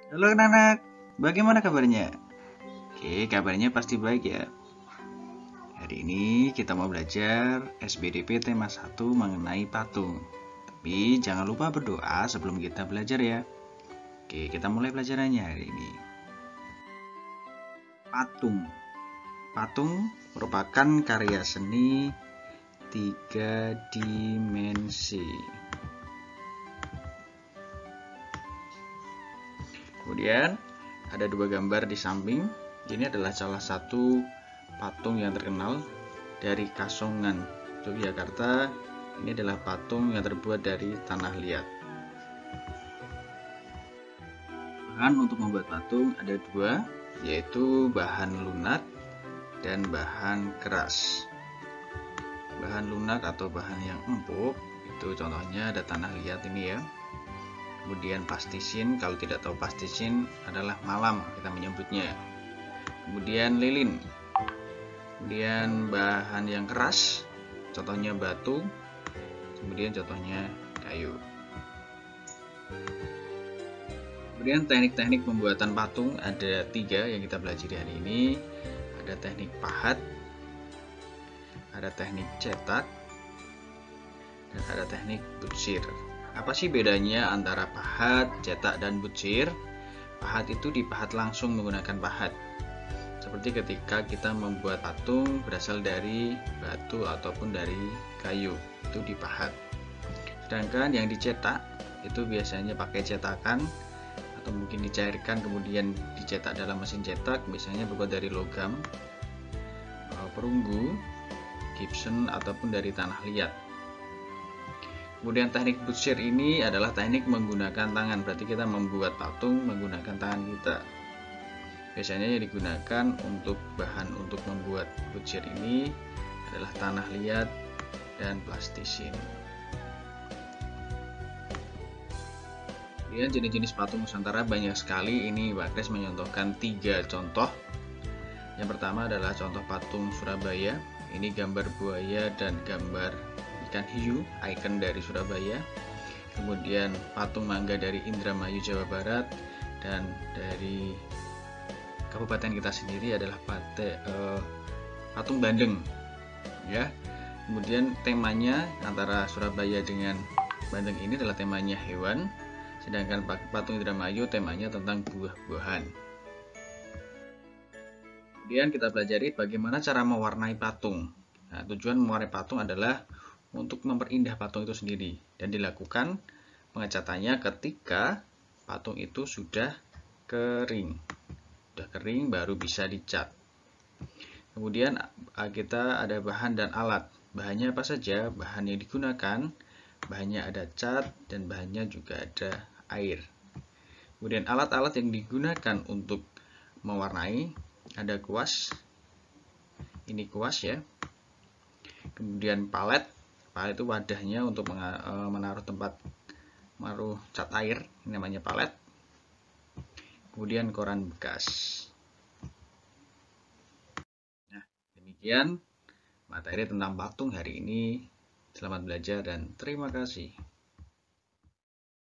Halo anak-anak, bagaimana kabarnya? Oke, kabarnya pasti baik ya. Hari ini kita mau belajar SBDP tema 1 mengenai patung. Tapi jangan lupa berdoa sebelum kita belajar ya. Oke, kita mulai pelajarannya hari ini. Patung. Patung merupakan karya seni 3 dimensi. Kemudian ada dua gambar di samping. Ini adalah salah satu patung yang terkenal dari Kasongan, Yogyakarta. Ini adalah patung yang terbuat dari tanah liat. Bahan untuk membuat patung ada dua, yaitu bahan lunak dan bahan keras. Bahan lunak atau bahan yang empuk itu contohnya ada tanah liat ini ya. Kemudian plastisin, kalau tidak tahu plastisin adalah malam kita menyebutnya. Kemudian lilin. Kemudian bahan yang keras, contohnya batu. Kemudian contohnya kayu. Kemudian teknik-teknik pembuatan patung ada 3 yang kita pelajari hari ini. Ada teknik pahat, ada teknik cetak, dan ada teknik butsir. Apa sih bedanya antara pahat, cetak, dan butsir? Pahat itu dipahat langsung menggunakan pahat. Seperti ketika kita membuat patung berasal dari batu ataupun dari kayu, itu dipahat. Sedangkan yang dicetak itu biasanya pakai cetakan atau mungkin dicairkan kemudian dicetak dalam mesin cetak, biasanya terbuat dari logam, perunggu, gypsum ataupun dari tanah liat. Kemudian teknik butsir ini adalah teknik menggunakan tangan, berarti kita membuat patung menggunakan tangan kita. Biasanya yang digunakan untuk bahan untuk membuat butsir ini adalah tanah liat dan plastisin. Kemudian jenis-jenis patung Nusantara banyak sekali. Ini Pak Kris menyontohkan 3 contoh. Yang pertama adalah contoh patung Surabaya. Ini gambar buaya dan gambar ikan hiu, ikon dari Surabaya. Kemudian patung mangga dari Indramayu, Jawa Barat, dan dari kabupaten kita sendiri adalah patung Bandeng ya. Kemudian temanya antara Surabaya dengan Bandeng ini adalah temanya hewan, sedangkan patung Indramayu temanya tentang buah-buahan. Kemudian kita pelajari bagaimana cara mewarnai patung. Nah, tujuan mewarnai patung adalah untuk memperindah patung itu sendiri, dan dilakukan pengecatannya ketika patung itu sudah kering. Sudah kering baru bisa dicat. Kemudian kita ada bahan dan alat. Bahannya apa saja? Bahan yang digunakan, bahannya ada cat, dan bahannya juga ada air. Kemudian alat-alat yang digunakan untuk mewarnai ada kuas. Ini kuas ya. Kemudian palet. Palet itu wadahnya untuk menaruh cat air, ini namanya palet. Kemudian koran bekas. Nah, demikian materi tentang patung hari ini. Selamat belajar dan terima kasih.